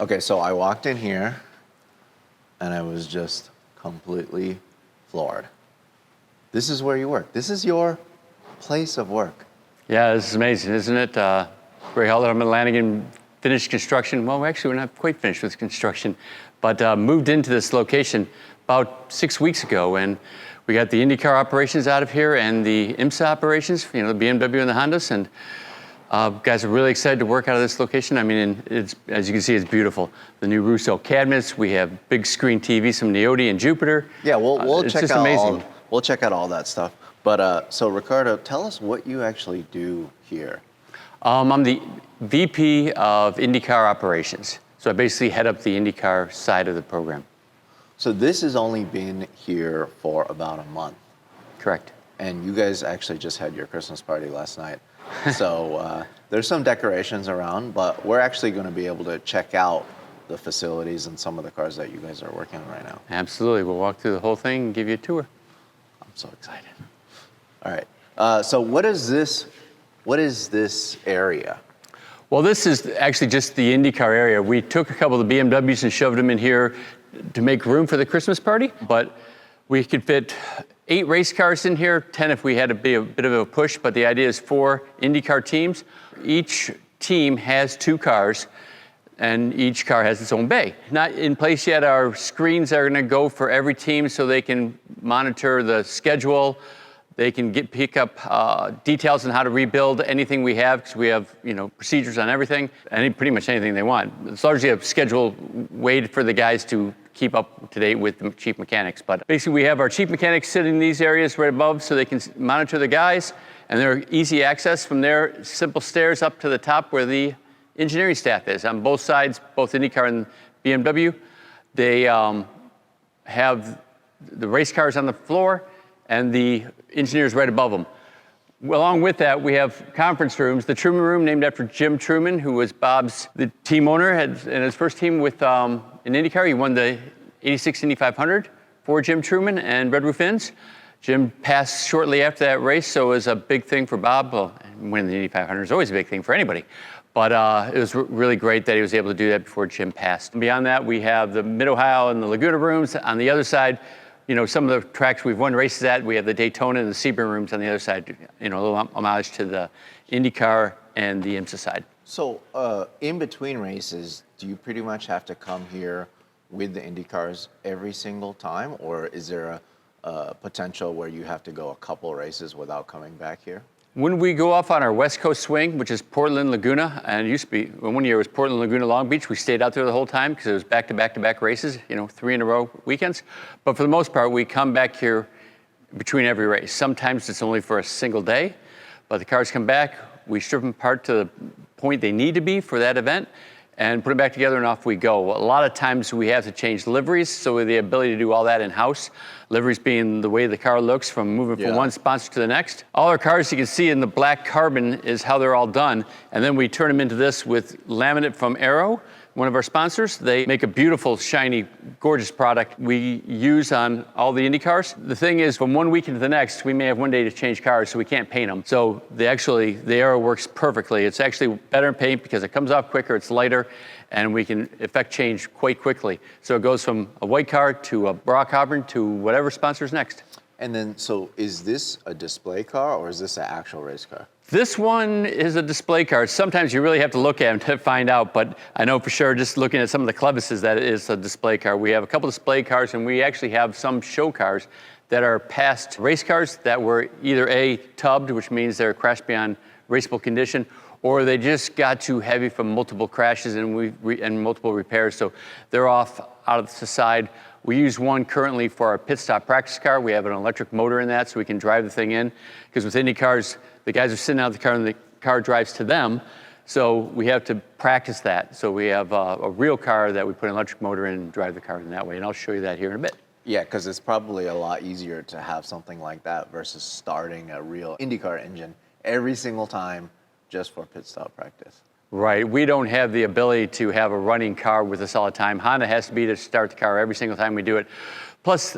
Okay, so I walked in here and I was just completely floored. This is where you work. This is your place of work. Yeah, this is amazing, isn't it? Rahal, Letterman, Lanigan finished construction. Well, actually, we're not quite finished with construction, but moved into this location about 6 weeks ago, and we got the IndyCar operations out of here and the IMSA operations, the BMW and the Hondas, and guys are really excited to work out of this location. I mean, it's, as you can see, it's beautiful. The new Russo cabinets, we have big screen TV, some Neoti and Jupiter. Yeah, we'll it's check just out amazing. we'll check out all that stuff. But so Ricardo, tell us what you actually do here. I'm the VP of IndyCar operations. So I basically head up the IndyCar side of the program. So this has only been here for about a month. Correct. And you guys actually just had your Christmas party last night. So there's some decorations around, but we're actually going to be able to check out the facilities and some of the cars that you guys are working on right now. Absolutely. We'll walk through the whole thing and give you a tour. I'm so excited. All right. So what is this area? Well, this is actually just the IndyCar area. We took a couple of the BMWs and shoved them in here to make room for the Christmas party, but we could fit 8 race cars in here, 10 if we had to be a bit of a push, but the idea is 4 IndyCar teams. Each team has 2 cars, and each car has its own bay. Not in place yet. Our screens are gonna go for every team so they can monitor the schedule. They can pick up details on how to rebuild anything we have, because we have procedures on everything, pretty much anything they want. It's largely a schedule way for the guys to keep up to date with the chief mechanics. But basically we have our chief mechanics sitting in these areas right above so they can monitor the guys, and they're easy access from there, simple stairs up to the top where the engineering staff is. On both sides, both IndyCar and BMW, they have the race cars on the floor and the engineers right above them. Along with that, we have conference rooms. The Truman Room, named after Jim Truman, who was Bob's the team owner, had in his first team with in IndyCar. He won the '86 Indy 500 for Jim Truman and Red Roof Inns. Jim passed shortly after that race, so it was a big thing for Bob. Well, winning the Indy 500 is always a big thing for anybody. But it was really great that he was able to do that before Jim passed. And beyond that, we have the Mid-Ohio and the Laguna rooms. On the other side, some of the tracks we've won races at, we have the Daytona and the Sebring rooms on the other side, a little homage to the IndyCar and the IMSA side. So in between races, do you pretty much have to come here with the IndyCars every single time, or is there a potential where you have to go a couple races without coming back here? When we go off on our West Coast swing, which is Portland, Laguna, and it used to be, one year it was Portland, Laguna, Long Beach, we stayed out there the whole time because it was back-to-back-to-back races, 3 in a row weekends. But for the most part, we come back here between every race. Sometimes it's only for a single day, but the cars come back, we strip them apart to the point they need to be for that event, and put them back together and off we go. A lot of times we have to change liveries, so we have the ability to do all that in-house. Liveries being the way the car looks from moving from one sponsor to the next. All our cars you can see in the black carbon is how they're all done, and then we turn them into this with laminate from Aero, one of our sponsors. They make a beautiful, shiny, gorgeous product we use on all the Indy cars. The thing is, from one weekend to the next, we may have one day to change cars, so we can't paint them. So the Aero works perfectly. It's actually better in paint because it comes off quicker, it's lighter, and we can effect change quite quickly. So it goes from a white car to a Brock Auburn to whatever sponsor's next. And then, so is this a display car or is this an actual race car? This one is a display car. Sometimes you really have to look at them to find out, but I know for sure just looking at some of the crevices that it is a display car. We have a couple of display cars, and we actually have some show cars that are past race cars that were either tubbed, which means they're crashed beyond raceable condition, or they just got too heavy from multiple crashes and multiple repairs, so they're off out of the side. We use one currently for our pit stop practice car. We have an electric motor in that so we can drive the thing in, because with Indy cars, the guys are sitting out of the car and the car drives to them, so we have to practice that. So we have a real car that we put an electric motor in and drive the car in that way, and I'll show you that here in a bit. Yeah, because it's probably a lot easier to have something like that versus starting a real IndyCar engine every single time just for pit stop practice. Right, we don't have the ability to have a running car with us all the time. Honda has to be to start the car every single time we do it. Plus,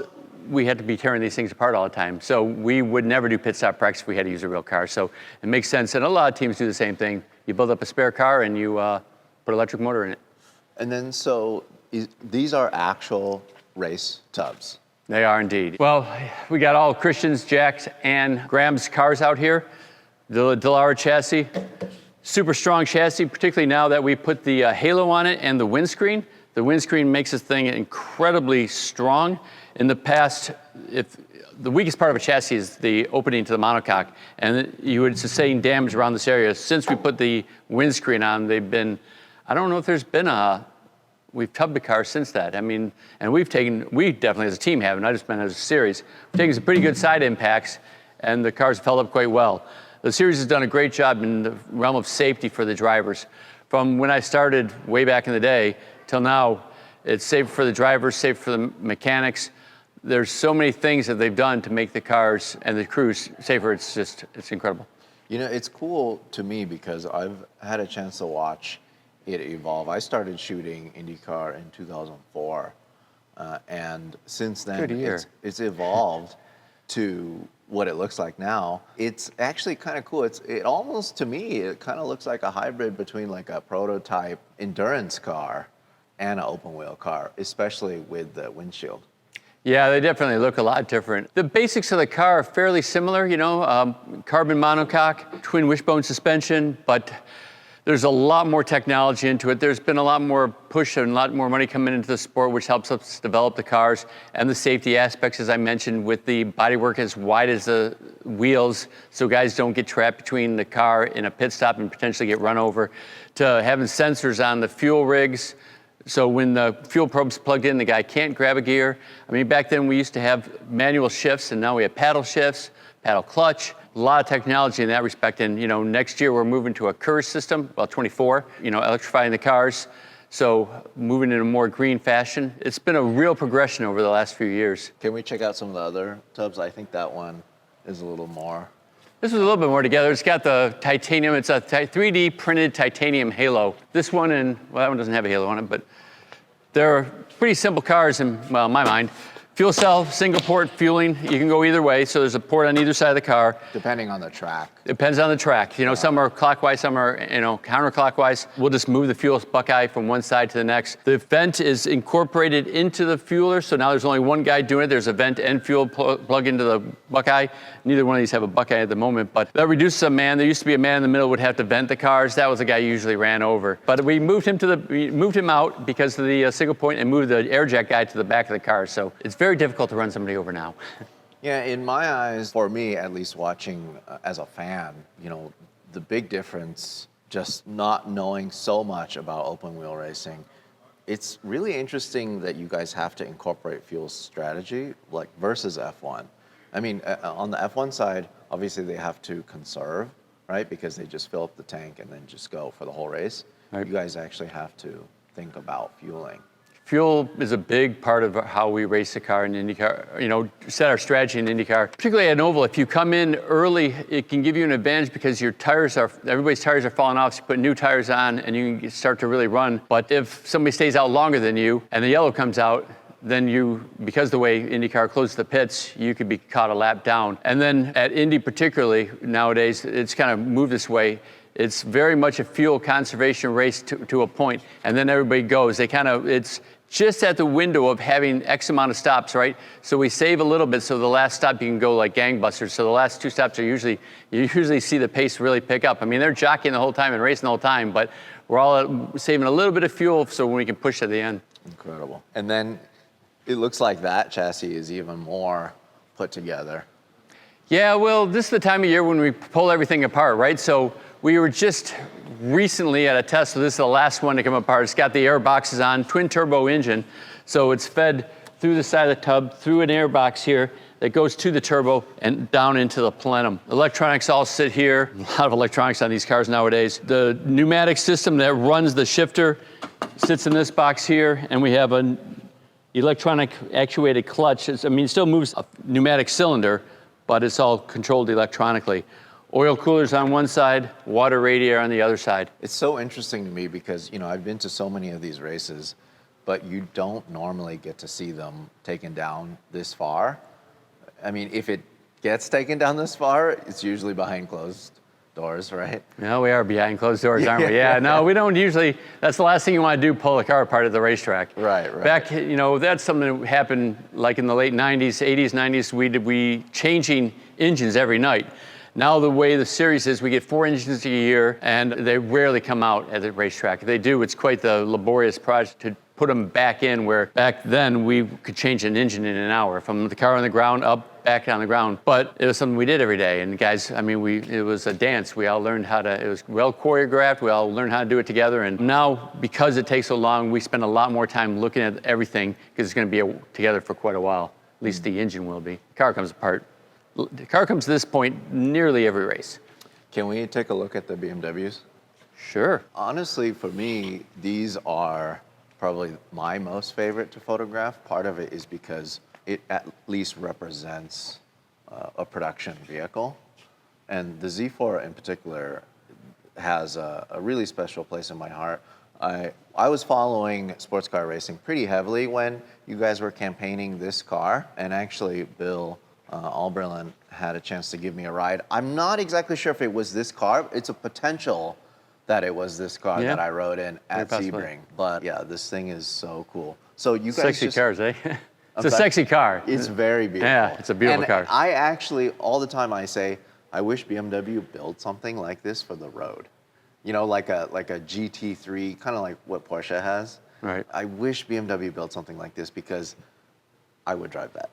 we had to be tearing these things apart all the time. So we would never do pit stop practice if we had to use a real car. So it makes sense, and a lot of teams do the same thing. You build up a spare car and you put an electric motor in it. And then, so these are actual race tubs. They are indeed. Well, we got all Christian's, Jack's, and Graham's cars out here. The Dallara chassis, super strong chassis, particularly now that we put the halo on it and the windscreen. The windscreen makes this thing incredibly strong. In the past, if the weakest part of a chassis is the opening to the monocoque, and you would sustain damage around this area. Since we put the windscreen on, they've been, I don't know if there's been we've tubbed the car since that. I mean, and we definitely as a team have, and I just meant as a series, we've taken some pretty good side impacts, and the cars have held up quite well. The series has done a great job in the realm of safety for the drivers. From when I started way back in the day till now, it's safe for the drivers, safe for the mechanics. There's so many things that they've done to make the cars and the crews safer. It's incredible. You know, it's cool to me because I've had a chance to watch it evolve. I started shooting IndyCar in 2004, and since then it's evolved to what it looks like now. It's actually kind of cool. It almost, to me, it kind of looks like a hybrid between like a prototype endurance car and an open wheel car, especially with the windshield. Yeah, they definitely look a lot different. The basics of the car are fairly similar, you know, carbon monocoque, twin wishbone suspension, but there's a lot more technology into it. There's been a lot more push and a lot more money coming into the sport, which helps us develop the cars and the safety aspects, as I mentioned, with the bodywork as wide as the wheels, so guys don't get trapped between the car in a pit stop and potentially get run over, to having sensors on the fuel rigs. So when the fuel probe's plugged in, the guy can't grab a gear. I mean, back then we used to have manual shifts, and now we have paddle shifts, paddle clutch. A lot of technology in that respect, and you know, next year we're moving to a KERS system, well, 24, you know, electrifying the cars, so moving in a more green fashion. It's been a real progression over the last few years. Can we check out some of the other tubs? I think that one is a little more. This was a little bit more together. It's got the titanium, it's a 3D printed titanium halo. This one, and well, that one doesn't have a halo on it, but they're pretty simple cars in, well, in my mind. Fuel cell, single port fueling, you can go either way, so there's a port on either side of the car. Depending on the track. Depends on the track. You know, some are clockwise, some are, you know, counterclockwise. We'll just move the fuel buckeye from one side to the next. The vent is incorporated into the fueler, so now there's only one guy doing it. There's a vent and fuel plug into the buckeye. Neither one of these have a buckeye at the moment, but that reduces a man. There used to be a man in the middle who would have to vent the cars. That was the guy who usually ran over. But we moved him out because of the single point and moved the air jack guy to the back of the car. So it's very difficult to run somebody over now. Yeah, in my eyes, for me at least, watching as a fan, you know, the big difference, just not knowing so much about open wheel racing, it's really interesting that you guys have to incorporate fuel strategy, like versus F1. I mean, on the F1 side, obviously they have to conserve, right? Because they just fill up the tank and then just go for the whole race. Right. You guys actually have to think about fueling. Fuel is a big part of how we race a car in IndyCar, you know, set our strategy in IndyCar. Particularly at an oval, if you come in early, it can give you an advantage because everybody's tires are falling off, so you put new tires on and you can start to really run. But if somebody stays out longer than you and the yellow comes out, then because the way IndyCar closes the pits, you could be caught a lap down. And then at Indy particularly, nowadays, it's kind of moved this way. It's very much a fuel conservation race to a point, and then everybody goes. It's just at the window of having X amount of stops, right? So we save a little bit, so the last stop you can go like gangbusters. So the last two stops you usually see the pace really pick up. I mean, they're jockeying the whole time and racing the whole time, but we're all saving a little bit of fuel so when we can push at the end. Incredible. And then it looks like that chassis is even more put together. Yeah, well, this is the time of year when we pull everything apart, right? So we were just recently at a test, so this is the last one to come apart. It's got the air boxes on, twin turbo engine. So it's fed through the side of the tub, through an air box here that goes to the turbo and down into the plenum. Electronics all sit here. A lot of electronics on these cars nowadays. The pneumatic system that runs the shifter sits in this box here, and we have an electronic actuated clutch. It still moves a pneumatic cylinder, but it's all controlled electronically. Oil coolers on one side, water radiator on the other side. It's so interesting to me because, you know, I've been to so many of these races, but you don't normally get to see them taken down this far. I mean, if it gets taken down this far, it's usually behind closed doors, right? No, we are behind closed doors, aren't we? Yeah, no, we don't usually, that's the last thing you want to do, pull a car apart at the racetrack. Right, right. Back, that's something that happened like in the late 90s, 80s, 90s, we changing engines every night. Now the way the series is, we get 4 engines a year, and they rarely come out at the racetrack. If they do, it's quite the laborious project to put them back in, where back then we could change an engine in an hour, from the car on the ground up, back on the ground. But it was something we did every day. And guys, I mean, it was a dance. We all learned how to, it was well choreographed. We all learned how to do it together. And now, because it takes so long, we spend a lot more time looking at everything, because it's going to be together for quite a while. At least the engine will be. The car comes apart. The car comes to this point nearly every race. Can we take a look at the BMWs? Sure. Honestly, for me, these are probably my most favorite to photograph. Part of it is because it at least represents a production vehicle. And the Z4 in particular has a really special place in my heart. I was following sports car racing pretty heavily when you guys were campaigning this car, and actually Bill Alberlin had a chance to give me a ride. I'm not exactly sure if it was this car. It's a potential that it was this car that I rode in at Sebring. But yeah, this thing is so cool. So you guys Sexy cars, eh? It's a sexy car. It's very beautiful. Yeah, it's a beautiful car. I actually, all the time I say, I wish BMW built something like this for the road. You know, like a GT3, kind of like what Porsche has. Right. I wish BMW built something like this, because I would drive that.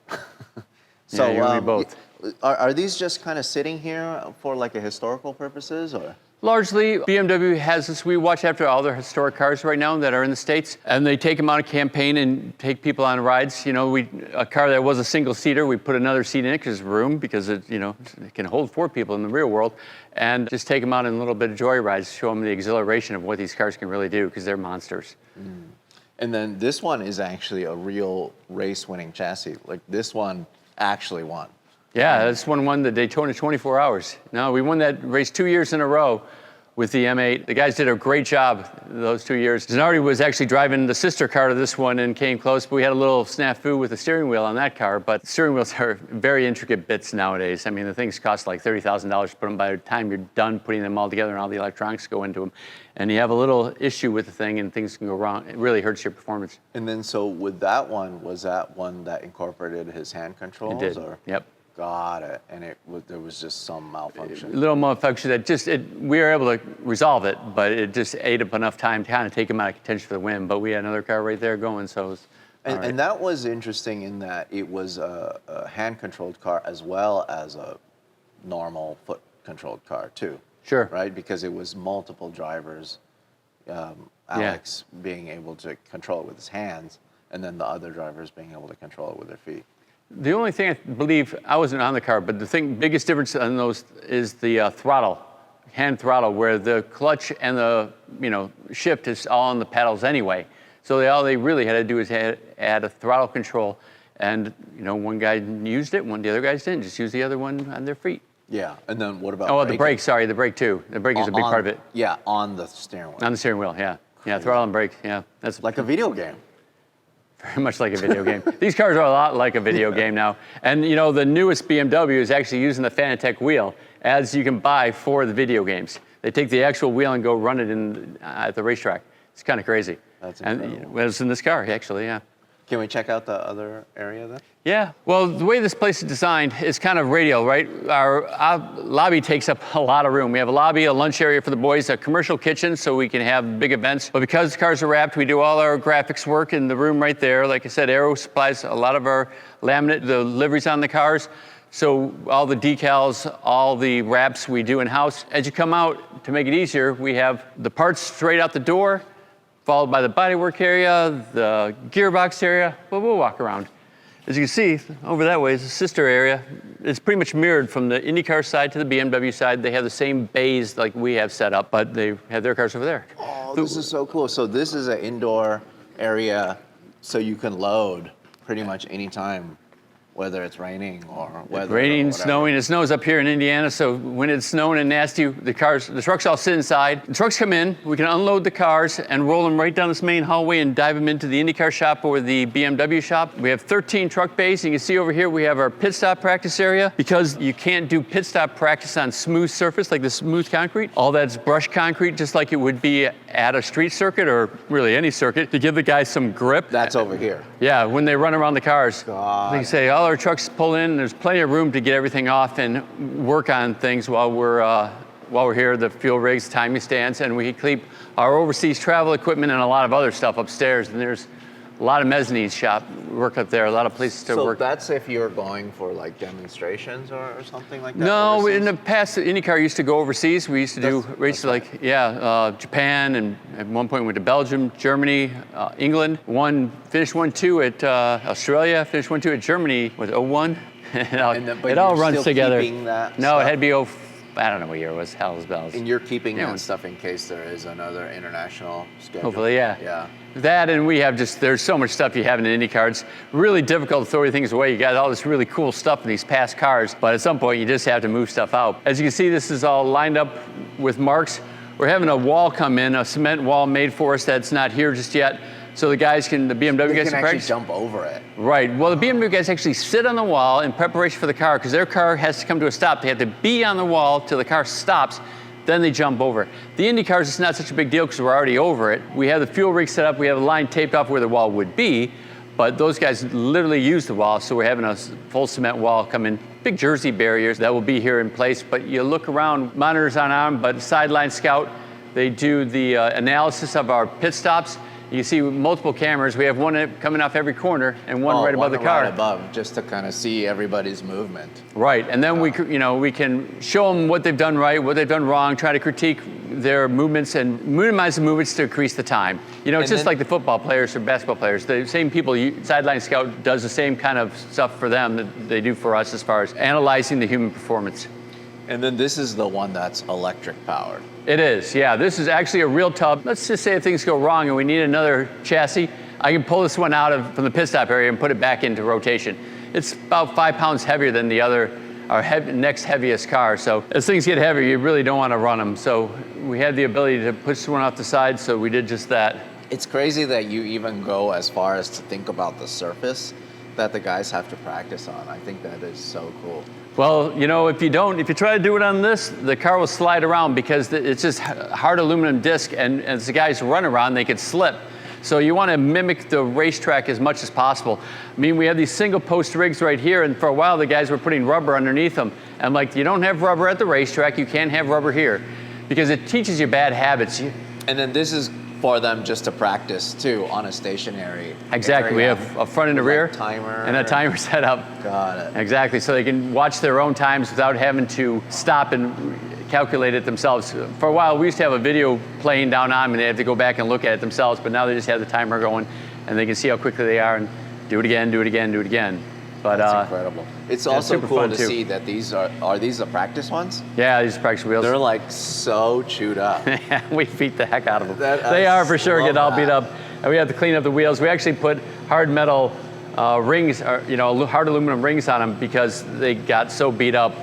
So, yeah, you and me both. Are these just kind of sitting here for like a historical purposes, or? Largely, BMW has this. We watch after all their historic cars right now that are in the States, and they take them on a campaign and take people on rides. You know, a car that was a single seater, we put another seat in it because room, because it can hold 4 people in the real world, and just take them out in a little bit of joy rides, show them the exhilaration of what these cars can really do, because they're monsters. Mm. And then this one is actually a real race-winning chassis. Like, this one actually won. Yeah, this one won the Daytona 24 Hours. No, we won that race 2 years in a row with the M8. The guys did a great job those 2 years. Zanardi was actually driving the sister car to this one and came close, but we had a little snafu with the steering wheel on that car. But steering wheels are very intricate bits nowadays. I mean, the things cost like $30,000 to put them. By the time you're done putting them all together and all the electronics go into them, and you have a little issue with the thing and things can go wrong, it really hurts your performance. And then, so with that one, was that one that incorporated his hand controls? It did, or? Yep. Got it. And there was just some malfunction. A little malfunction that we were able to resolve it, but it just ate up enough time to kind of take him out of contention for the win. But we had another car right there going, so it was all right. And that was interesting in that it was a hand-controlled car as well as a normal foot-controlled car too. Sure. Right? Because it was multiple drivers, Alex being able to control it with his hands, and then the other drivers being able to control it with their feet. The only thing I believe, I wasn't on the car, but the biggest difference on those is the throttle, hand throttle, where the clutch and the shift is all on the pedals anyway. So all they really had to do is add a throttle control, and one guy used it, the other guys didn't. Just use the other one on their feet. Yeah, and then what about? Oh, the brake. Sorry, the brake too. The brake is a big part of it. Yeah, on the steering wheel. On the steering wheel, yeah, throttle and brake, yeah. That's like a video game. Very much like a video game. These cars are a lot like a video game now. And the newest BMW is actually using the Fanatec wheel, as you can buy for the video games. They take the actual wheel and go run it at the racetrack. It's kind of crazy. That's incredible. And it was in this car, actually, yeah. Can we check out the other area then? Yeah, well, the way this place is designed is kind of radial, right? Our lobby takes up a lot of room. We have a lobby, a lunch area for the boys, a commercial kitchen so we can have big events. But because the cars are wrapped, we do all our graphics work in the room right there. Like I said, Aero supplies a lot of our laminate, the liveries on the cars. So all the decals, all the wraps we do in-house. As you come out, to make it easier, we have the parts straight out the door, followed by the bodywork area, the gearbox area. Well, we'll walk around. As you can see, over that way is the sister area. It's pretty much mirrored from the IndyCar side to the BMW side. They have the same bays like we have set up, but they have their cars over there. Oh, this is so cool. So this is an indoor area, so you can load pretty much any time whether it's raining or weather. Raining, or whatever. snowing. It snows up here in Indiana, so when it's snowing and nasty, the trucks all sit inside. The trucks come in, we can unload the cars and roll them right down this main hallway and dive them into the IndyCar shop or the BMW shop. We have 13 truck bays. You can see over here we have our pit stop practice area. Because you can't do pit stop practice on smooth surface like the smooth concrete, all that's brushed concrete just like it would be at a street circuit or really any circuit to give the guys some grip. That's over here. Yeah, when they run around the cars. God. They say all our trucks pull in, and there's plenty of room to get everything off and work on things while we're here, the fuel rigs, timing stands, and we keep our overseas travel equipment and a lot of other stuff upstairs. And there's a lot of mezzanine shop work up there, a lot of places to work. So that's if you're going for like demonstrations or something like that? No, overseas? in the past, IndyCar used to go overseas. We used to do races like, Japan, and at one point went to Belgium, Germany, England. Finished 1-2 at Australia, finished 1-2 at Germany with 01. But it all you're runs still together. keeping that No, stuff? it had to be I don't know what year it was, hell's bells. And you're keeping Yeah. that stuff in case there is another international schedule? Hopefully, yeah. Yeah. That, and we have there's so much stuff you have in an IndyCar. It's really difficult to throw things away. You got all this really cool stuff in these past cars, but at some point you just have to move stuff out. As you can see, this is all lined up with marks. We're having a wall come in, a cement wall made for us that's not here just yet. So the BMW You guys can actually practice. jump over it. Right. Well, the BMW guys actually sit on the wall in preparation for the car because their car has to come to a stop. They have to be on the wall till the car stops, then they jump over. The Indy cars, it's not such a big deal because we're already over it. We have the fuel rig set up. We have a line taped off where the wall would be, but those guys literally use the wall, so we're having a full cement wall come in. Big Jersey barriers that will be here in place, but you look around, monitors on arm, but Sideline Scout, they do the analysis of our pit stops. You can see multiple cameras. We have one coming off every corner and one right above the car. Right above, just to kind of see everybody's movement. Right, and then we can show them what they've done right, what they've done wrong, try to critique their movements and minimize the movements to increase the time. It's just like the football players or basketball players. The same people, Sideline Scout does the same kind of stuff for them that they do for us as far as analyzing the human performance. And then this is the one that's electric powered. It is, yeah. This is actually a real tub. Let's just say if things go wrong and we need another chassis, I can pull this one out from the pit stop area and put it back into rotation. It's about 5 pounds heavier than our next heaviest car. So as things get heavier, you really don't want to run them. So we had the ability to push one off the side, so we did just that. It's crazy that you even go as far as to think about the surface that the guys have to practice on. I think that is so cool. Well, if you try to do it on this, the car will slide around because it's just hard aluminum disc, and as the guys run around, they could slip. So you want to mimic the racetrack as much as possible. I mean, we have these single post rigs right here, and for a while the guys were putting rubber underneath them. I'm like, you don't have rubber at the racetrack, you can't have rubber here, because it teaches you bad habits. And then this is for them just to practice too on a stationary. Exactly. We have a front and a rear timer and a timer set up. Got it. Exactly. So they can watch their own times without having to stop and calculate it themselves. For a while, we used to have a video playing down on them, and they had to go back and look at it themselves. But now they just have the timer going, and they can see how quickly they are and do it again, do it again, do it again. But that's incredible. It's also cool to too. see that these are these the practice ones? Yeah, these are practice wheels. They're like so chewed up. We beat the heck out of them. They are for sure get all beat up, and we have to clean up the wheels. We actually put hard metal rings, or hard aluminum rings on them because they got so beat up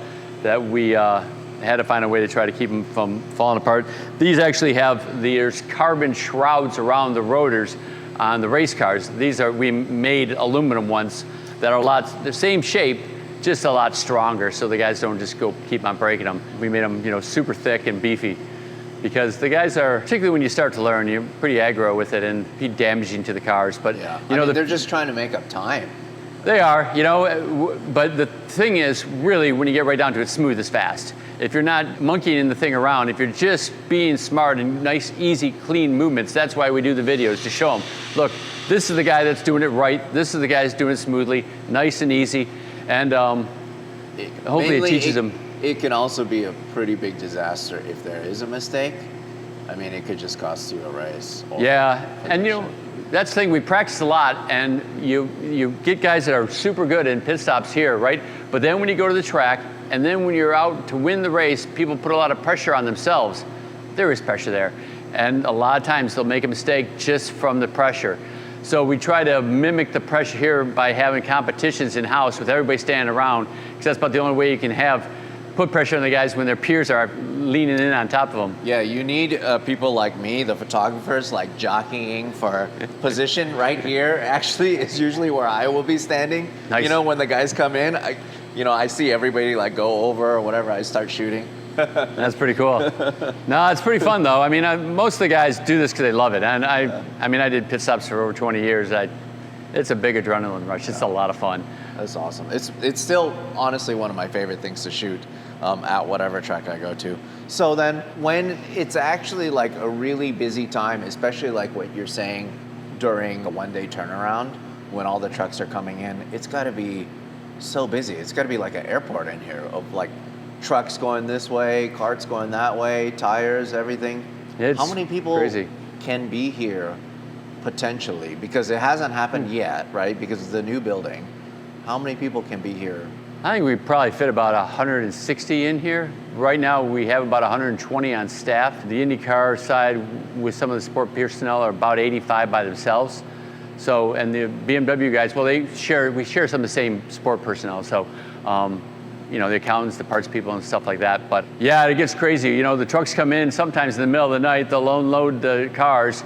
that we had to find a way to try to keep them from falling apart. These actually there's carbon shrouds around the rotors on the race cars. We made aluminum ones that are the same shape, just a lot stronger, so the guys don't just keep on breaking them. We made them, super thick and beefy, because the guys are, particularly when you start to learn, you're pretty aggro with it and be damaging to the cars. But they're just trying to make up time. They are, but the thing is, really, when you get right down to it, smooth is fast. If you're not monkeying the thing around, if you're just being smart and nice, easy, clean movements, that's why we do the videos, to show them, look, this is the guy that's doing it right, this is the guy that's doing it smoothly, nice and easy, and hopefully it teaches them. It can also be a pretty big disaster if there is a mistake. I mean, it could just cost you a race. Yeah, and that's the thing, we practice a lot, and you get guys that are super good in pit stops here, right? But then when you go to the track, and then when you're out to win the race, people put a lot of pressure on themselves. There is pressure there. And a lot of times they'll make a mistake just from the pressure. So we try to mimic the pressure here by having competitions in-house with everybody standing around, because that's about the only way you can put pressure on the guys when their peers are leaning in on top of them. Yeah, you need people like me, the photographers, like jockeying for position right here. Actually, is usually where I will be standing. Nice. You know, when the guys come in, I see everybody like go over or whatever. I start shooting. That's pretty cool. No, it's pretty fun though. I mean, most of the guys do this because they love it. And I did pit stops for over 20 years. It's a big adrenaline rush. It's a lot of fun. That's awesome. It's still honestly one of my favorite things to shoot at whatever track I go to. So then when it's actually like a really busy time, especially like what you're saying during a one-day turnaround, when all the trucks are coming in, it's got to be so busy. It's got to be like an airport in here of like trucks going this way, carts going that way, tires, everything. How many people can be here potentially? Because it hasn't happened yet, right? Because it's the new building. How many people can be here? I think we probably fit about 160 in here. Right now we have about 120 on staff. The IndyCar side with some of the sport personnel are about 85 by themselves. So, and the BMW guys, well, we share some of the same sport personnel. So, the accountants, the parts people and stuff like that. But yeah, it gets crazy. You know, the trucks come in sometimes in the middle of the night, they'll unload the cars.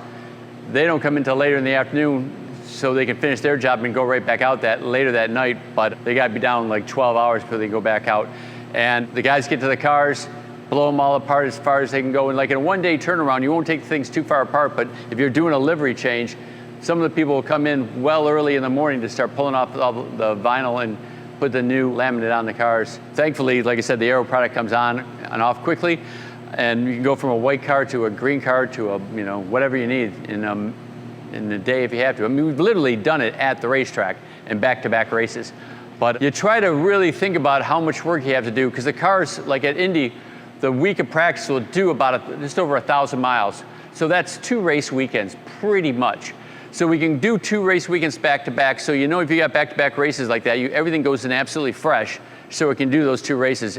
They don't come in until later in the afternoon so they can finish their job and go right back out later that night. But they got to be down like 12 hours before they go back out. And the guys get to the cars, blow them all apart as far as they can go. And like in a one-day turnaround, you won't take things too far apart. But if you're doing a livery change, some of the people will come in well early in the morning to start pulling off all the vinyl and put the new laminate on the cars. Thankfully, like I said, the aero product comes on and off quickly, and you can go from a white car to a green car to a whatever you need in the day if you have to. I mean, we've literally done it at the racetrack and back-to-back races. But you try to really think about how much work you have to do, because the cars, like at Indy, the week of practice will do about just over 1,000 miles. So that's 2 race weekends, pretty much. So we can do 2 race weekends back to back. So if you got back-to-back races like that, everything goes in absolutely fresh. So it can do those 2 races.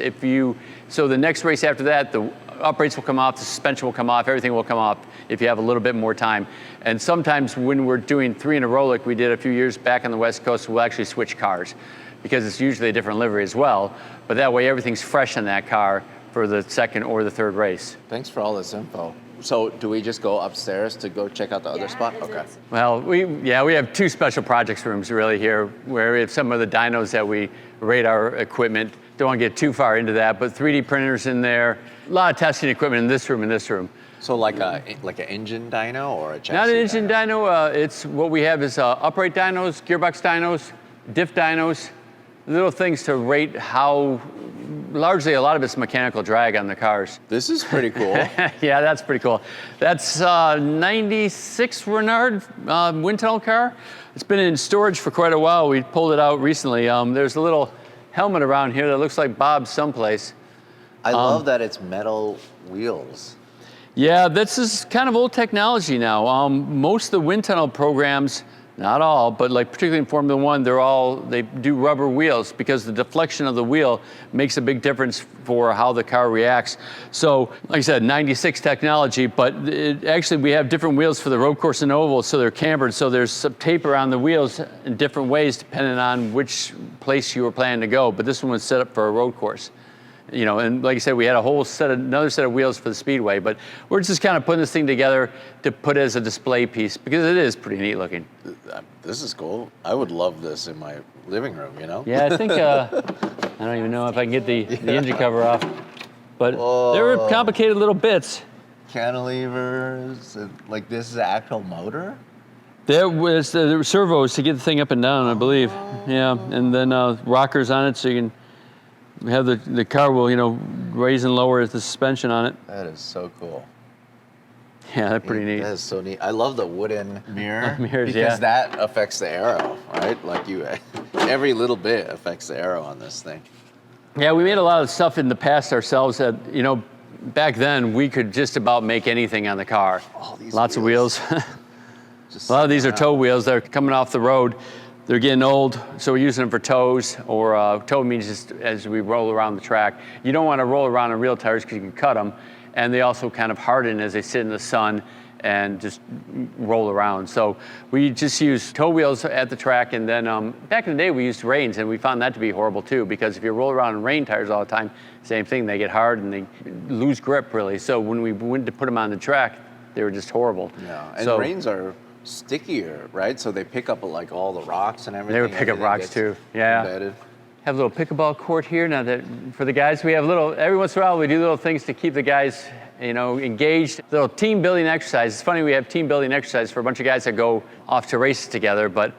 So the next race after that, the uprates will come off, the suspension will come off, everything will come off if you have a little bit more time. And sometimes when we're doing 3 in a row, like we did a few years back on the West Coast, we'll actually switch cars because it's usually a different livery as well. But that way everything's fresh on that car for the second or the third race. Thanks for all this info. So do we just go upstairs to go check out the other spot? Okay. Well, we have 2 special projects rooms really here, where we have some of the dynos that we rate our equipment. Don't want to get too far into that, but 3D printers in there. A lot of testing equipment in this room. So like an engine dyno or a chassis? Not an engine dyno. It's what we have is upright dynos, gearbox dynos, diff dynos, little things to rate how. Largely, a lot of it's mechanical drag on the cars. This is pretty cool. Yeah, that's pretty cool. That's 96 Renard wind tunnel car. It's been in storage for quite a while. We pulled it out recently. There's a little helmet around here that looks like Bob's someplace. I love that it's metal wheels. Yeah, this is kind of old technology now. Most of the wind tunnel programs, not all, but like particularly in Formula One, they do rubber wheels because the deflection of the wheel makes a big difference for how the car reacts. So, like I said, 96 technology, but actually we have different wheels for the road course and oval, so they're cambered. So there's some taper on the wheels in different ways depending on which place you were planning to go. But this one was set up for a road course. And like I said, we had another set of wheels for the speedway, but we're just kind of putting this thing together to put as a display piece because it is pretty neat looking. This is cool. I would love this in my living room, Yeah, I think, I don't even know if I can get the engine cover off, but they're complicated little bits. Cantilevers, like this is an actual motor? There was the servos to get the thing up and down, I believe. Yeah, and then rockers on it so you can have the car will, raise and lower the suspension on it. That is so cool. Yeah, that's pretty neat. That is so neat. I love the wooden mirror mirrors, because that affects the aero, right? Like every little bit affects the aero on this thing. Yeah, we made a lot of stuff in the past ourselves that, back then we could just about make anything on the car. Oh, these Lots of wheels. A lot of these are tow wheels. They're coming off the road. They're getting old, so we're using them for tows, or tow means just as we roll around the track. You don't want to roll around on real tires because you can cut them, and they also kind of harden as they sit in the sun and just roll around. So we just use toe wheels at the track, and then back in the day we used reins, and we found that to be horrible too, because if you roll around in rain tires all the time, same thing, they get hard and they lose grip really. So when we went to put them on the track, they were just horrible. Yeah, and so, reins are stickier, right? So they pick up like all the rocks and everything. They would pick up rocks too, yeah. Embedded. Have a little pickleball court here. Now that for the guys, we have every once in a while we do little things to keep the guys, engaged. Little team building exercise. It's funny we have team building exercise for a bunch of guys that go off to races together, but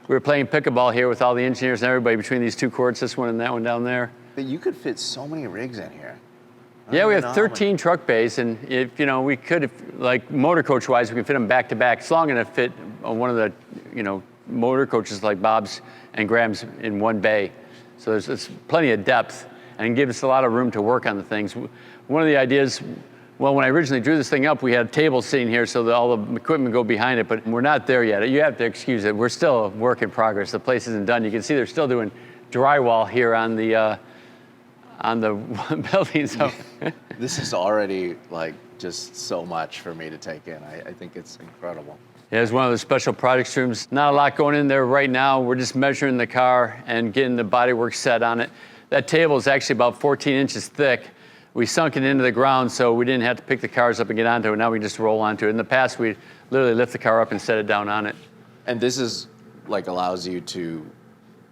we were playing pickleball here with all the engineers and everybody between these two courts, this one and that one down there. But you could fit so many rigs in here. Yeah, we have 13 truck bays, and if we could, like motor coach wise, we can fit them back to back. It's long enough to fit on one of the, motor coaches like Bob's and Graham's in one bay. So there's plenty of depth and gives us a lot of room to work on the things. One of the ideas, well, when I originally drew this thing up, we had a table sitting here so that all the equipment go behind it, but we're not there yet. You have to excuse it. We're still a work in progress. The place isn't done. You can see they're still doing drywall here on the building. So this is already like just so much for me to take in. I think it's incredible. Yeah, it's one of the special projects rooms. Not a lot going in there right now. We're just measuring the car and getting the bodywork set on it. That table is actually about 14 inches thick. We sunk it into the ground so we didn't have to pick the cars up and get onto it. Now we just roll onto it. In the past, we literally lift the car up and set it down on it. And this is like allows you to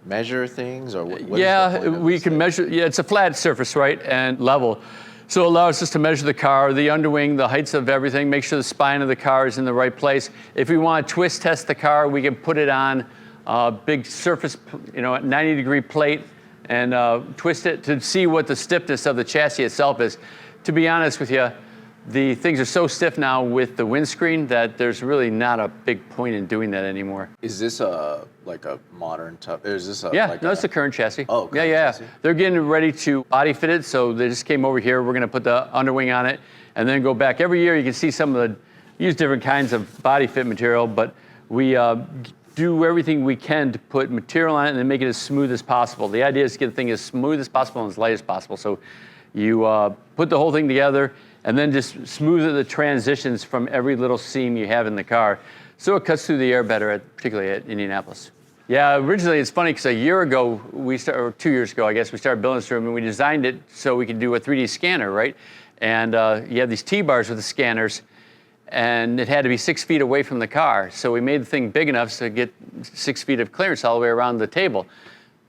measure things, or what is the Yeah, point of we this can thing? measure. Yeah, it's a flat surface, right, and level. So it allows us to measure the car, the underwing, the heights of everything, make sure the spine of the car is in the right place. If we want to twist test the car, we can put it on a big surface, 90-degree plate and twist it to see what the stiffness of the chassis itself is. To be honest with you, the things are so stiff now with the windscreen that there's really not a big point in doing that anymore. Is this like a modern type? Is this a Yeah, like no, it's the current chassis. Oh, current yeah. chassis. They're getting ready to body fit it, so they just came over here. We're going to put the underwing on it and then go back. Every year you can see some of use different kinds of body fit material, but we do everything we can to put material on it and then make it as smooth as possible. The idea is to get the thing as smooth as possible and as light as possible. So you put the whole thing together and then just smooth the transitions from every little seam you have in the car, so it cuts through the air better, particularly at Indianapolis. Yeah, originally it's funny because a year ago, or 2 years ago, I guess, we started building this room and we designed it so we could do a 3D scanner, right? And you have these T-bars with the scanners, and it had to be 6 feet away from the car. So we made the thing big enough to get 6 feet of clearance all the way around the table.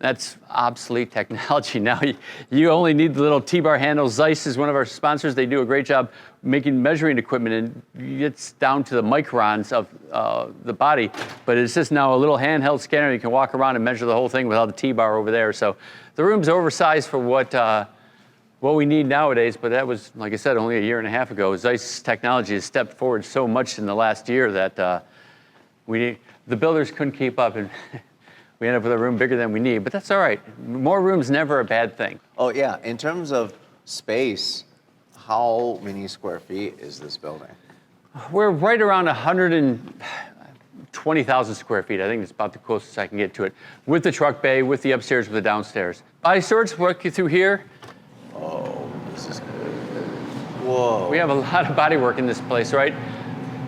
That's obsolete technology. Now you only need the little T-bar handles. Zeiss is one of our sponsors. They do a great job making measuring equipment, and it's down to the microns of the body. But it's just now a little handheld scanner. You can walk around and measure the whole thing without the T-bar over there. So the room's oversized for what we need nowadays. But that was, like I said, only a year and a half ago. Zeiss technology has stepped forward so much in the last year that the builders couldn't keep up. And we end up with a room bigger than we need, but that's all right. More room's never a bad thing. Oh yeah, in terms of space, how many square feet is this building? We're right around 120,000 square feet. I think it's about the closest I can get to it, with the truck bay, with the upstairs, with the downstairs. Body storage, work you through here. Oh, this is good. Whoa. We have a lot of body work in this place, right?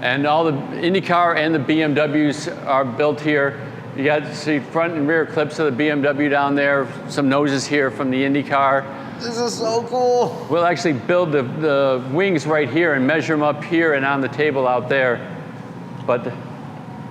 And all the IndyCar and the BMWs are built here. You got to see front and rear clips of the BMW down there, some noses here from the IndyCar. This is so cool. We'll actually build the wings right here and measure them up here and on the table out there. But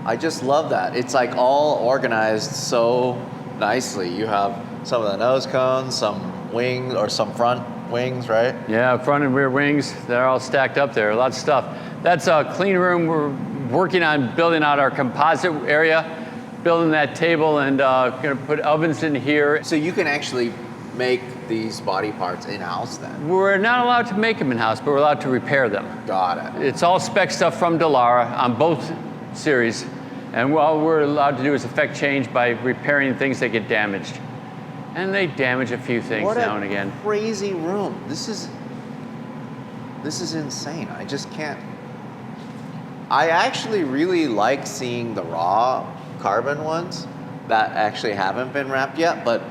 I just love that. It's like all organized so nicely. You have some of the nose cones, some wings, or some front wings, right? yeah, front and rear wings, they're all stacked up there, a lot of stuff. That's a clean room. We're working on building out our composite area, building that table, and gonna put ovens in here. So you can actually make these body parts in-house then? We're not allowed to make them in-house, but we're allowed to repair them. Got it. It's all spec stuff from Dallara on both series, and all we're allowed to do is effect change by repairing things that get damaged. And they damage a few things now and again. What a crazy room. This is insane. I just can't. I actually really like seeing the raw carbon ones that actually haven't been wrapped yet, but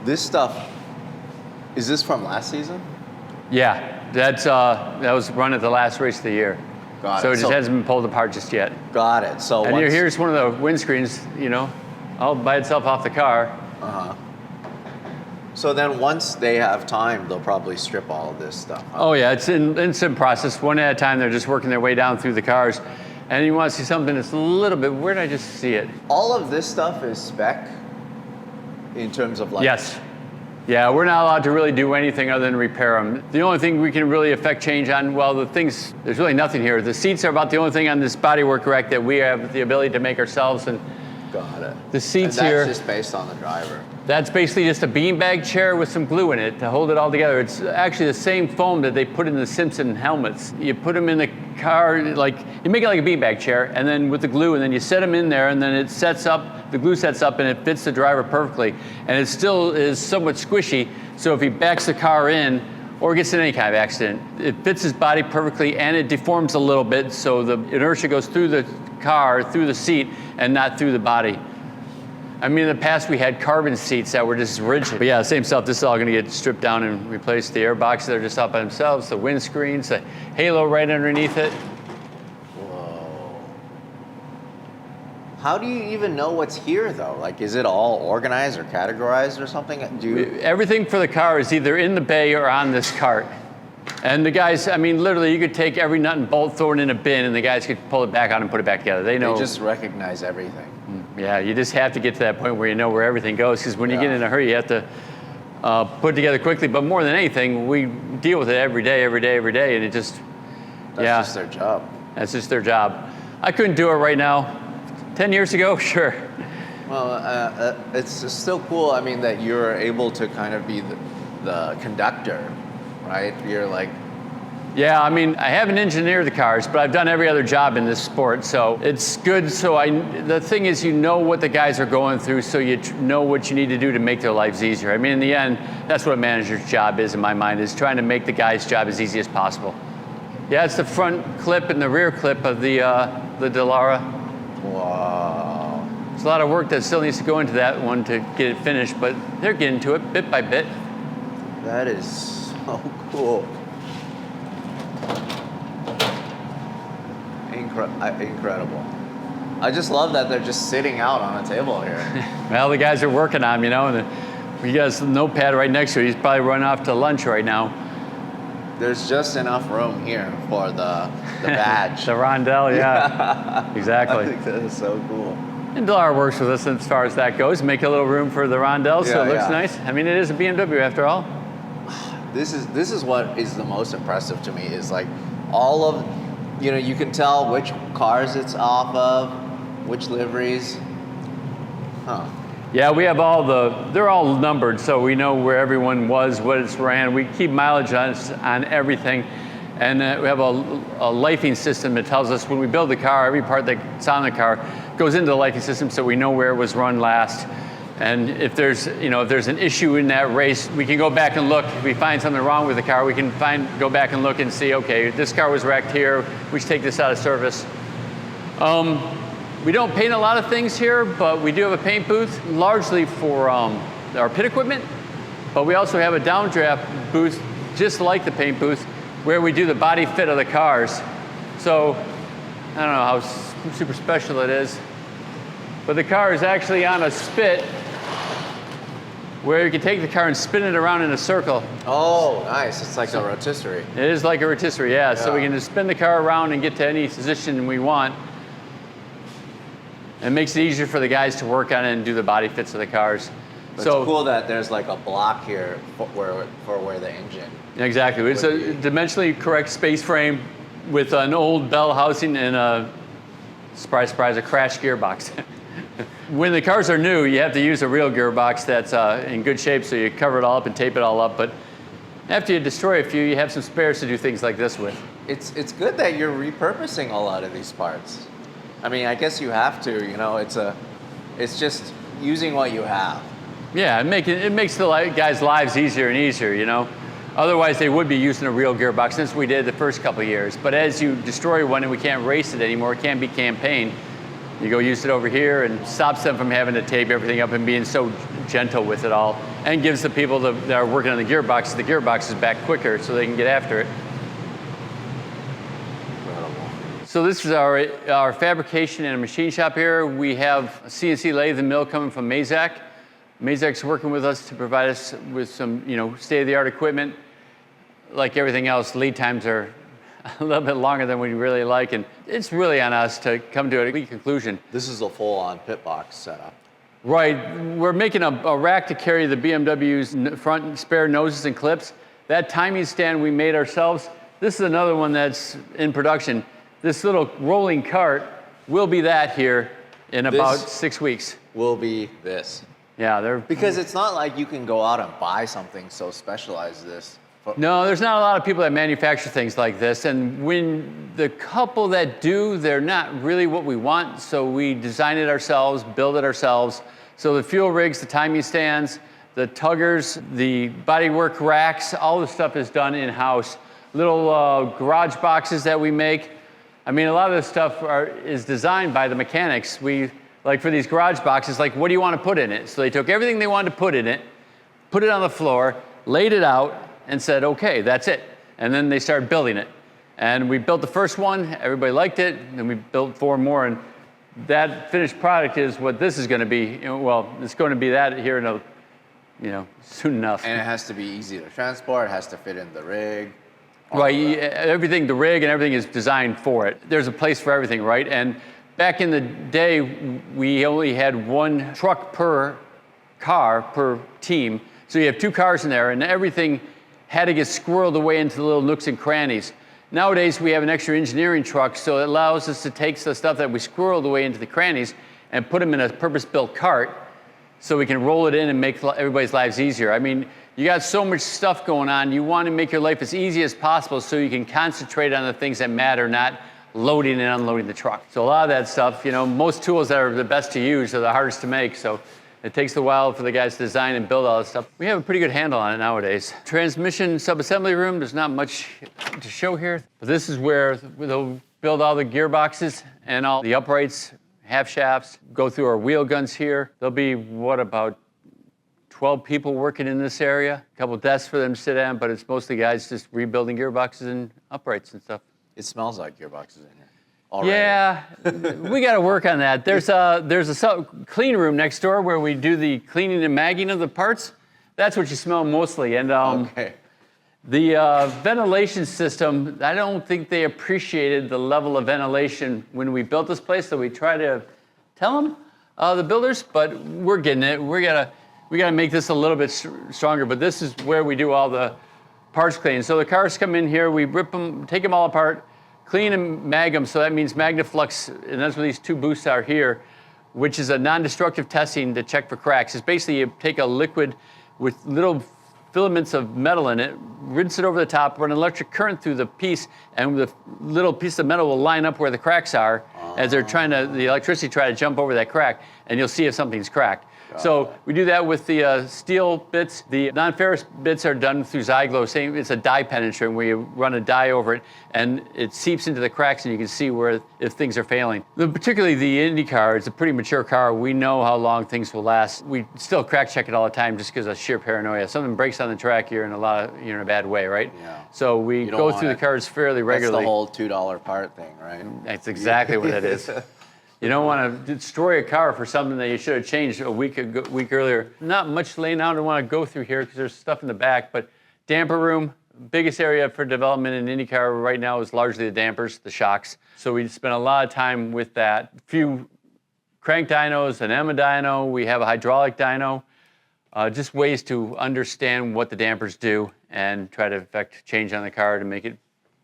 this stuff, is this from last season? Yeah, that was run at the last race of the year. Got So it. it just hasn't been pulled apart just yet. Got it. So And once, here's one of the windscreens, all by itself off the car. so then once they have time, they'll probably strip all of this stuff. Huh? Oh yeah, it's in process. One at a time, they're just working their way down through the cars. And you want to see something that's a little bit, where did I just see it? All of this stuff is spec in terms of like. Yes. Yeah, we're not allowed to really do anything other than repair them. The only thing we can really affect change on, well, there's really nothing here. The seats are about the only thing on this bodywork rack that we have the ability to make ourselves. And Got it. the seats and that's here, just based on the driver. that's basically just a beanbag chair with some glue in it to hold it all together. It's actually the same foam that they put in the Simpson helmets. You put them in the car, like, you make it like a beanbag chair, and then with the glue, and then you set them in there, and then it sets up, the glue sets up, and it fits the driver perfectly. And it still is somewhat squishy, so if he backs the car in, or gets in any kind of accident, it fits his body perfectly, and it deforms a little bit, so the inertia goes through the car, through the seat, and not through the body. I mean, in the past we had carbon seats that were just rigid. But yeah, same stuff. This is all going to get stripped down and replaced. The air boxes are just up by themselves. The windscreens, the halo right underneath it. Whoa. How do you even know what's here though? Like, is it all organized or categorized or something? Everything for the car is either in the bay or on this cart. And the guys, I mean, literally, you could take every nut and bolt, throw it in a bin, and the guys could pull it back out and put it back together. They know. They just recognize everything. Yeah, you just have to get to that point where you know where everything goes, because when you get in a hurry, you have to put it together quickly. But more than anything, we deal with it every day, and it just, That's just their job. That's just their job. I couldn't do it right now. 10 years ago, sure. Well, it's still cool. I mean, that you're able to kind of be the conductor, right? You're like. Yeah, I mean, I haven't engineered the cars, but I've done every other job in this sport, so it's good. So the thing is, you know what the guys are going through, so you know what you need to do to make their lives easier. I mean, in the end, that's what a manager's job is, in my mind, is trying to make the guy's job as easy as possible. Yeah, it's the front clip and the rear clip of the Dallara. Wow. There's a lot of work that still needs to go into that one to get it finished, but they're getting to it bit by bit. That is so cool. Incredible. I just love that they're just sitting out on a table here. Well, the guys are working on them, and he got a notepad right next to it. He's probably running off to lunch right now. There's just enough room here for the badge. The rondelle, yeah. Exactly. I think that is so cool. And Dallara works with us as far as that goes. Make a little room for the rondelle so it looks nice. I mean, it is a BMW after all. This is what is the most impressive to me, is like all of, you can tell which cars it's off of, which liveries. Huh. Yeah, we have they're all numbered, so we know where everyone was, what it's ran. We keep mileage on everything. And we have a lifing system that tells us when we build the car, every part that's on the car goes into the lifing system, so we know where it was run last. And if there's an issue in that race, we can go back and look. If we find something wrong with the car, we can go back and look and see, okay, this car was wrecked here, we should take this out of service. We don't paint a lot of things here, but we do have a paint booth, largely for our pit equipment. But we also have a downdraft booth, just like the paint booth, where we do the body fit of the cars. So, I don't know how super special it is, but the car is actually on a spit where you can take the car and spin it around in a circle. Oh, nice. It's like a rotisserie. It is like a rotisserie, yeah. So we can just spin the car around and get to any position we want. It makes it easier for the guys to work on it and do the body fits of the cars. It's cool that there's like a block here for where the engine. Exactly. It's a dimensionally correct space frame with an old bell housing and a, surprise, surprise, a crash gearbox. When the cars are new, you have to use a real gearbox that's in good shape, so you cover it all up and tape it all up. But after you destroy a few, you have some spares to do things like this with. It's good that you're repurposing a lot of these parts. I mean, I guess you have to. It's just using what you have. Yeah, it makes the guys' lives easier and easier. Otherwise, they would be using a real gearbox. That's what we did the first couple of years. But as you destroy one and we can't race it anymore, it can't be campaign, you go use it over here, and stops them from having to tape everything up and being so gentle with it all, and gives the people that are working on the gearboxes back quicker so they can get after it. Incredible. So this is our fabrication and machine shop here. We have a CNC lathe and mill coming from Mazak. Mazak's working with us to provide us with some, state-of-the-art equipment. Like everything else, lead times are a little bit longer than we really like, and it's really on us to come to a conclusion. This is a full-on pit box setup. Right, we're making a rack to carry the BMW's front spare noses and clips. That timing stand we made ourselves. This is another one that's in production. This little rolling cart will be that here in about 6 weeks. Will be this. Yeah, because it's not like you can go out and buy something so specialized as this. No, there's not a lot of people that manufacture things like this, and when the couple that do, they're not really what we want, so we design it ourselves, build it ourselves. So the fuel rigs, the timing stands, the tuggers, the bodywork racks, all the stuff is done in-house. Little garage boxes that we make. I mean, a lot of this stuff is designed by the mechanics. Like for these garage boxes, like what do you want to put in it? So they took everything they wanted to put in it, put it on the floor, laid it out, and said, okay, that's it. And then they started building it. And we built the first one, everybody liked it, and we built 4 more, and that finished product is what this is going to be. Well, it's going to be that here in soon enough. And it has to be easy to transport, it has to fit in the rig. Right, everything, the rig and everything is designed for it. There's a place for everything, right? And back in the day, we only had 1 truck per car, per team. So you have 2 cars in there, and everything had to get squirreled away into the little nooks and crannies. Nowadays, we have an extra engineering truck, so it allows us to take the stuff that we squirreled away into the crannies and put them in a purpose-built cart so we can roll it in and make everybody's lives easier. I mean, you got so much stuff going on, you want to make your life as easy as possible so you can concentrate on the things that matter, not loading and unloading the truck. So a lot of that stuff, most tools that are the best to use are the hardest to make, so it takes a while for the guys to design and build all this stuff. We have a pretty good handle on it nowadays. Transmission sub-assembly room, there's not much to show here, but this is where they'll build all the gearboxes and all the uprights, half shafts, go through our wheel guns here. There'll be, about 12 people working in this area, a couple desks for them to sit at, but it's mostly guys just rebuilding gearboxes and uprights and stuff. It smells like gearboxes in here already. Yeah, we got to work on that. There's a clean room next door where we do the cleaning and magging of the parts. That's what you smell mostly. And Okay. the ventilation system, I don't think they appreciated the level of ventilation when we built this place, so we try to tell them, the builders, but we're getting it. We gotta make this a little bit stronger, but this is where we do all the parts cleaning. So the cars come in here, we rip them, take them all apart, clean and mag them, so that means Magnaflux, and that's what these 2 booths are here, which is a non-destructive testing to check for cracks. It's basically you take a liquid with little filaments of metal in it, rinse it over the top, run electric current through the piece, and the little piece of metal will line up where the cracks are as they're the electricity try to jump over that crack, and you'll see if something's cracked. So we do that with the steel bits. The non-ferrous bits are done through Zyglo. It's a dye penetrant where you run a dye over it and it seeps into the cracks and you can see if things are failing. Particularly the Indy car, it's a pretty mature car. We know how long things will last. We still crack check it all the time just because of sheer paranoia. Something breaks on the track, you're in a bad way, right? Yeah. So we go through the cars fairly regularly. That's the whole $2 part thing, right? That's exactly what it is. You don't want to destroy a car for something that you should have changed a week earlier. Not much laying out I want to go through here because there's stuff in the back, but damper room, biggest area for development in IndyCar right now is largely the dampers, the shocks. So we spent a lot of time with that. A few crank dynos, an EMA dyno, we have a hydraulic dyno. Just ways to understand what the dampers do and try to effect change on the car to make it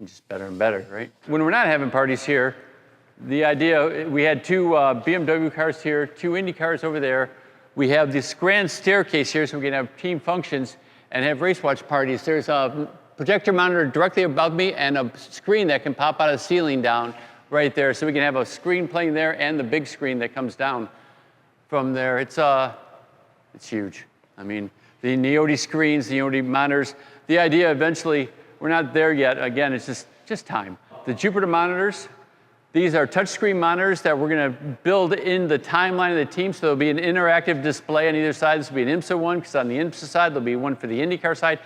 just better and better, right? When we're not having parties here, the idea, we had 2 BMW cars here, 2 Indy cars over there. We have this grand staircase here so we can have team functions and have race watch parties. There's a projector monitor directly above me and a screen that can pop out of the ceiling down right there. So we can have a screen playing there and the big screen that comes down from there. It's huge. I mean, the Neodi screens, the Neodi monitors. The idea eventually, we're not there yet. Again, it's just time. The Jupiter monitors, these are touchscreen monitors that we're going to build in the timeline of the team. So there'll be an interactive display on either side. This will be an IMSA one, because on the IMSA side, there'll be one for the IndyCar side.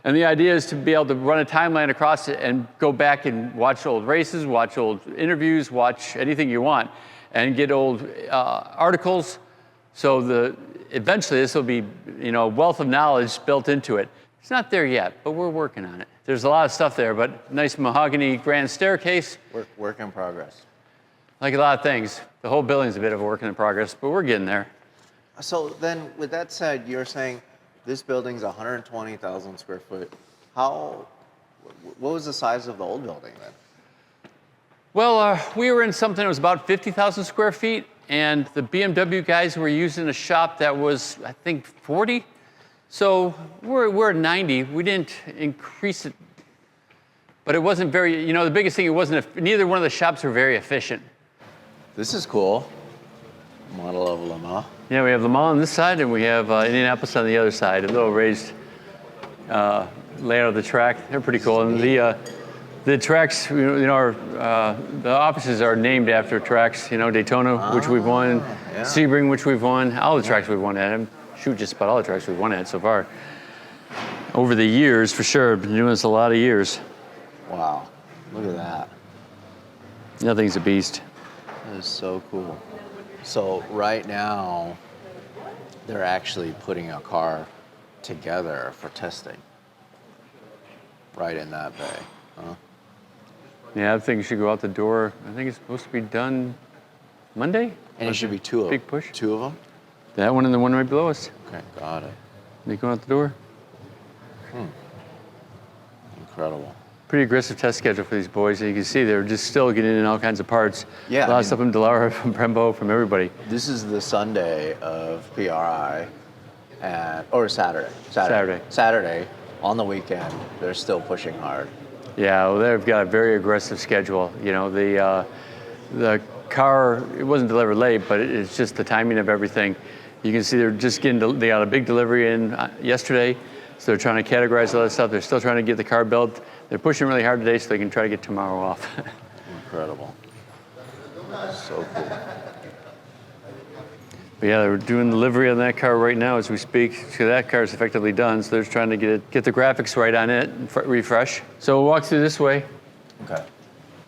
And the idea is to be able to run a timeline across it and go back and watch old races, watch old interviews, watch anything you want, and get old articles. So eventually this will be, a wealth of knowledge built into it. It's not there yet, but we're working on it. There's a lot of stuff there, but nice mahogany grand staircase. Work in progress. Like a lot of things, the whole building's a bit of a work in progress, but we're getting there. So then, with that said, you're saying this building's 120,000 square foot. What was the size of the old building then? Well, we were in something that was about 50,000 square feet, and the BMW guys were using a shop that was, I think, 40. So we're at 90. We didn't increase it, but it wasn't very, the biggest thing, neither one of the shops were very efficient. This is cool. Model of Le Mans. Yeah, we have Le Mans on this side, and we have Indianapolis on the other side, a little raised layout of the track. They're pretty cool. And the tracks, the offices are named after tracks, Daytona, which we've won, yeah. Sebring, which we've won, all the tracks we've won at. Shoot, just about all the tracks we've won at so far. Over the years, for sure. Been doing this a lot of years. Wow, look at that. Nothing's a beast. That is so cool. So right now, they're actually putting a car together for testing. Right in that bay, huh? Yeah, I think it should go out the door. I think it's supposed to be done Monday. And it should be two of them. Big push. Two of them? That one and the one right below us. Okay, got it. They go out the door. Incredible. Pretty aggressive test schedule for these boys. And you can see they're just still getting in all kinds of parts. Yeah, a lot of stuff from Delara, from Brembo, from everybody. This is the Sunday of PRI, or Saturday. Saturday, on the weekend, they're still pushing hard. Yeah, well, they've got a very aggressive schedule. The car, it wasn't delivered late, but it's just the timing of everything. You can see they got a big delivery in yesterday, so they're trying to categorize all that stuff. They're still trying to get the car built. They're pushing really hard today so they can try to get tomorrow off. Incredible. So cool. But yeah, they're doing the livery on that car right now as we speak. So that car is effectively done, so they're just trying to get the graphics right on it and refresh. So we'll walk through this way. Okay.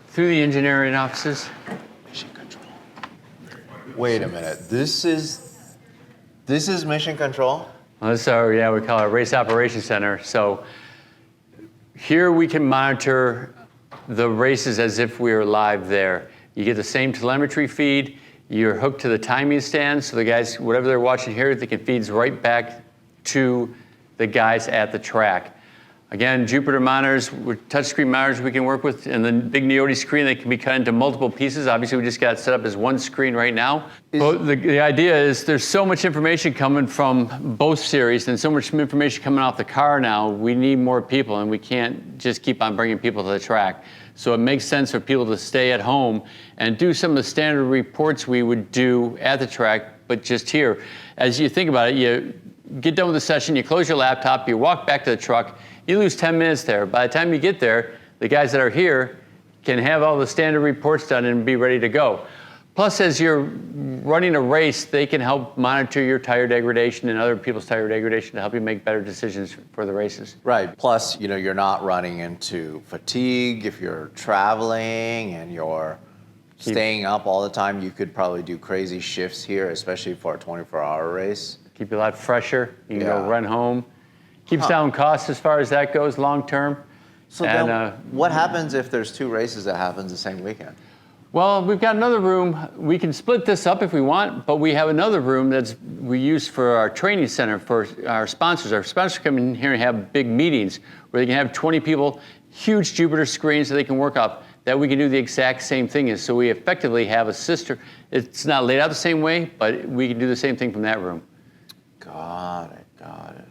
Through the engineering offices. Mission control. Wait a minute. This is mission control? Well, this is we call it a race operations center. So here we can monitor the races as if we were live there. You get the same telemetry feed. You're hooked to the timing stand, so the guys, whatever they're watching here, they can feeds right back to the guys at the track. Again, Jupiter monitors, with touchscreen monitors we can work with, and the big Neoti screen that can be cut into multiple pieces. Obviously, we just got it set up as one screen right now. But the idea is there's so much information coming from both series and so much information coming off the car now, we need more people, and we can't just keep on bringing people to the track. So it makes sense for people to stay at home and do some of the standard reports we would do at the track, but just here. As you think about it, you get done with the session, you close your laptop, you walk back to the truck, you lose 10 minutes there. By the time you get there, the guys that are here can have all the standard reports done and be ready to go. Plus, as you're running a race, they can help monitor your tire degradation and other people's tire degradation to help you make better decisions for the races. Right. Plus, you're not running into fatigue if you're traveling and you're staying up all the time. You could probably do crazy shifts here, especially for a 24-hour race. Keep you a lot fresher. You can go run home. Keeps down costs as far as that goes long term. So then what happens if there's two races that happens the same weekend? Well, we've got another room. We can split this up if we want, but we have another room we use for our training center for our sponsors. Our sponsors come in here and have big meetings where they can have 20 people, huge Jupiter screens that they can work off, that we can do the exact same thing. So we effectively have a sister. It's not laid out the same way, but we can do the same thing from that room. Got it.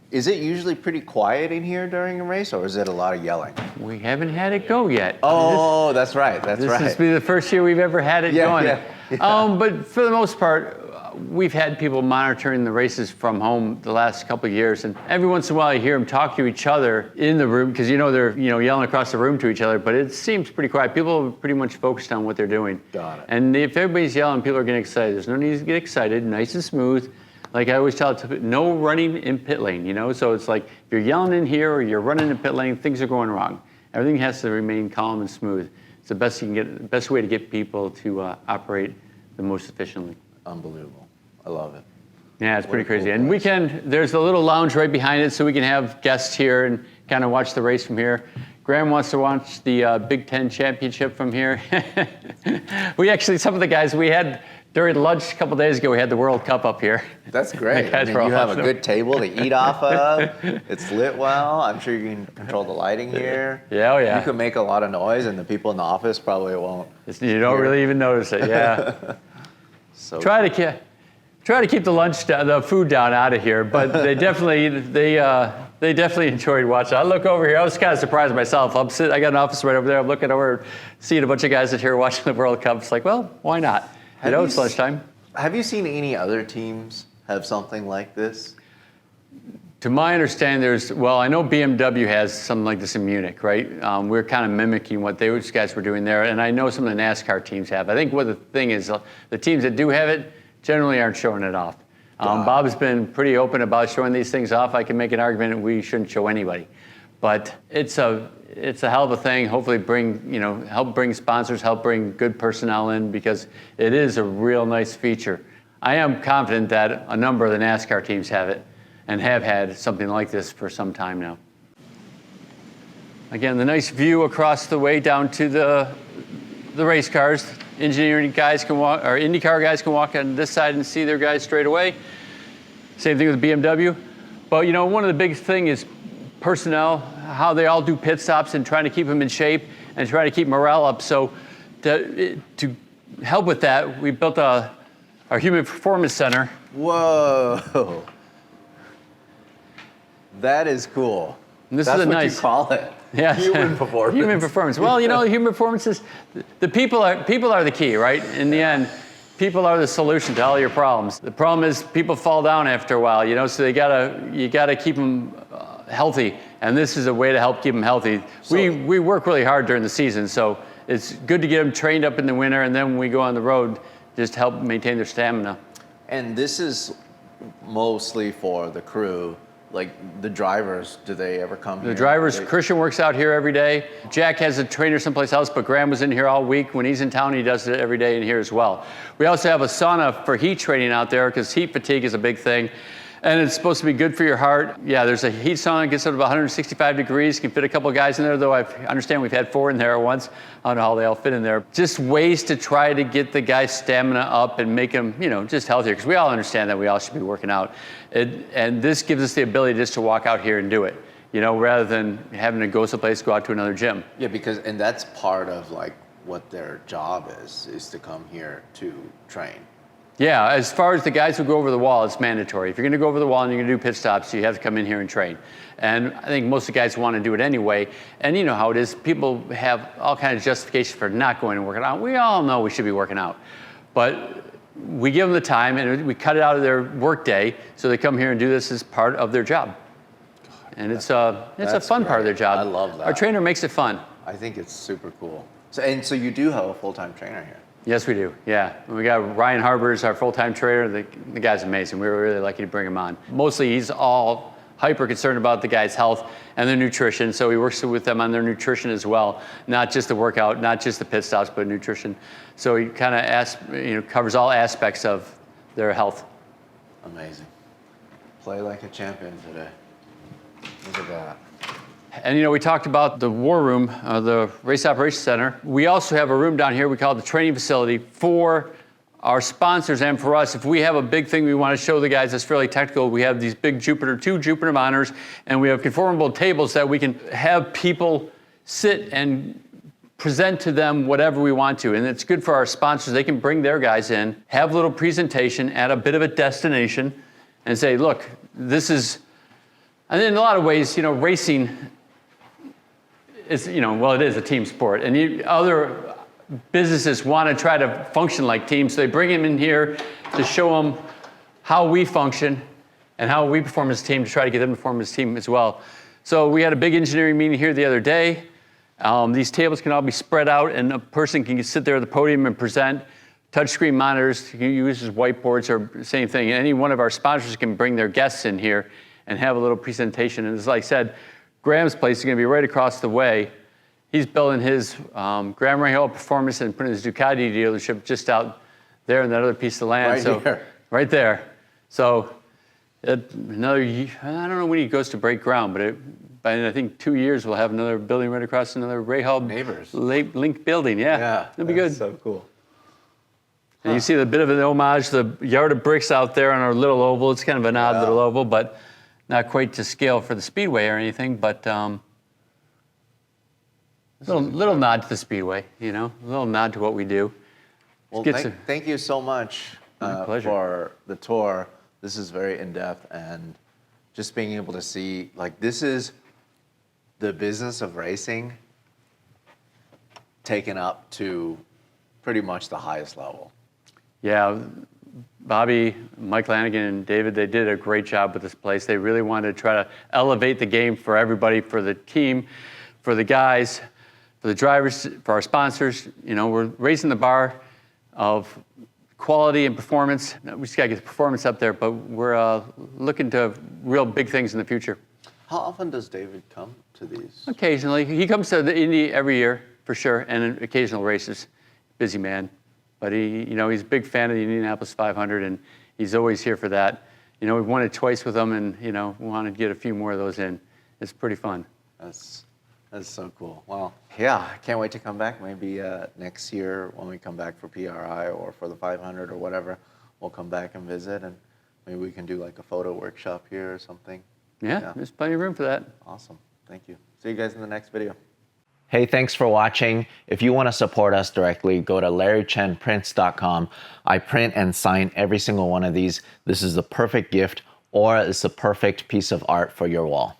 Is it usually pretty quiet in here during a race, or is it a lot of yelling? We haven't had it go yet. Oh, that's right. This will be the first year we've ever had it going. Yeah. But for the most part, we've had people monitoring the races from home the last couple of years, and every once in a while you hear them talk to each other in the room because they're yelling across the room to each other. But it seems pretty quiet. People are pretty much focused on what they're doing. Got it. And if everybody's yelling, people are getting excited. There's no need to get excited. Nice and smooth. Like I always tell it, no running in pit lane, you know? So it's like, if you're yelling in here or you're running in pit lane, things are going wrong. Everything has to remain calm and smooth. It's the best you can get, the best way to get people to operate the most efficiently. Unbelievable. I love it. Yeah, it's pretty crazy. Cool And place. there's a little lounge right behind it so we can have guests here and kind of watch the race from here. Graham wants to watch the Big Ten championship from here. We actually, some of the guys we had during lunch a couple days ago, we had the World Cup up here. That's great. The guys I were mean, you have a awesome. good table to eat off of. It's lit well. I'm sure you can control the lighting here. Yeah, oh yeah. You can make a lot of noise, and the people in the office probably won't. You don't really even notice it, yeah. So Try to keep the the food down out of here, but they definitely enjoyed watching. I look over here. I was kind of surprised myself. I got an office right over there. I'm looking over, seeing a bunch of guys that here watching the World Cup. It's like, well, why not? You know, it's lunchtime. Have you seen any other teams have something like this? To my understanding, I know BMW has something like this in Munich, right? We're kind of mimicking what those guys were doing there, and I know some of the NASCAR teams have. I think what the thing is, the teams that do have it generally aren't showing it off. Bob's been pretty open about showing these things off. I can make an argument that we shouldn't show anybody, but it's a hell of a thing. Hopefully, help bring sponsors, help bring good personnel in, because it is a real nice feature. I am confident that a number of the NASCAR teams have it and have had something like this for some time now. Again, the nice view across the way down to the race cars. Engineering guys can walk, or IndyCar guys can walk on this side and see their guys straight away. Same thing with BMW. But one of the big things is personnel, how they all do pit stops and trying to keep them in shape and trying to keep morale up. So to help with that, we built our Human Performance Center. Whoa. That is cool. And this That's is what you call it. Yeah, Human performance. Human performance. Well, human performance is the people are the key, right? In the end, people are the solution to all your problems. The problem is people fall down after a while, so you gotta keep them healthy, and this is a way to help keep them healthy. We work really hard during the season, so it's good to get them trained up in the winter, and then when we go on the road, just help maintain their stamina. And this is mostly for the crew. Like the drivers, do they ever come here? The drivers, Christian works out here every day. Jack has a trainer someplace else, but Graham was in here all week. When he's in town, he does it every day in here as well. We also have a sauna for heat training out there, because heat fatigue is a big thing. And it's supposed to be good for your heart. Yeah, there's a heat sauna that gets up to about 165 degrees. Can fit a couple guys in there, though I understand we've had 4 in there at once. I don't know how they all fit in there. Just ways to try to get the guy's stamina up and make him, just healthier. Because we all understand that we all should be working out. And this gives us the ability just to walk out here and do it, rather than having to go someplace, go out to another gym. Yeah, and that's part of what their job is to come here to train. Yeah, as far as the guys who go over the wall, it's mandatory. If you're going to go over the wall and you're going to do pit stops, you have to come in here and train. And I think most of the guys want to do it anyway. And you know how it is. People have all kinds of justification for not going and working out. We all know we should be working out. But we give them the time, and we cut it out of their work day, so they come here and do this as part of their job. And it's a fun part of their job. I love that. Our trainer makes it fun. I think it's super cool. So you do have a full-time trainer here? Yes, we do. Yeah, we got Ryan Harbour as our full-time trainer. The guy's amazing. We were really lucky to bring him on. Mostly, he's all hyper concerned about the guys' health and their nutrition. So he works with them on their nutrition as well, not just the workout, not just the pit stops, but nutrition. So he kind of covers all aspects of their health. Amazing. Play like a champion today. Look at that. And we talked about the war room, the race operations center. We also have a room down here we call it the training facility for our sponsors and for us. If we have a big thing we want to show the guys that's fairly technical, we have these big two Jupiter monitors, and we have conformable tables that we can have people sit and present to them whatever we want to. And it's good for our sponsors. They can bring their guys in, have a little presentation at a bit of a destination, and say, look, this is, and in a lot of ways, racing is, it is a team sport. And other businesses want to try to function like teams. So they bring them in here to show them how we function and how we perform as a team, to try to get them to perform as a team as well. So we had a big engineering meeting here the other day. These tables can all be spread out, and a person can sit there at the podium and present touchscreen monitors. He uses whiteboards or same thing. Any one of our sponsors can bring their guests in here and have a little presentation. And as I said, Graham's place is going to be right across the way. He's building his Graham Rahal Performance and putting his Ducati dealership just out there in that other piece of land. Right here. Right there. So another, I don't know when he goes to break ground, but by I think 2 years we'll have another building right across another Rahal Neighbors. Link building. Yeah, it'll be good. So cool. And you see a bit of an homage to the yard of bricks out there on our little oval. It's kind of an odd little oval, but not quite to scale for the Speedway or anything, but little nod to the Speedway, you know, a little nod to what we do. Well, thank you so much for the tour. This is very in-depth, and just being able to see, like, this is the business of racing taken up to pretty much the highest level. Yeah, Bobby, Mike Lanigan, and David, they did a great job with this place. They really wanted to try to elevate the game for everybody, for the team, for the guys, for the drivers, for our sponsors. You know, we're raising the bar of quality and performance. We just got to get the performance up there, but we're looking to real big things in the future. How often does David come to these? Occasionally. He comes to the Indy every year, for sure, and occasional races. Busy man. But he's a big fan of the Indianapolis 500, and he's always here for that. You know, we've won it twice with him, and, we want to get a few more of those in. It's pretty fun. That's so cool. Well, yeah, I can't wait to come back. Maybe next year when we come back for PRI or for the 500 or whatever, we'll come back and visit, and maybe we can do like a photo workshop here or something. Yeah, there's plenty of room for that. Awesome. Thank you. See you guys in the next video. Hey, thanks for watching. If you want to support us directly, go to LarryChenPrints.com. I print and sign every single one of these. This is the perfect gift, or it's the perfect piece of art for your wall.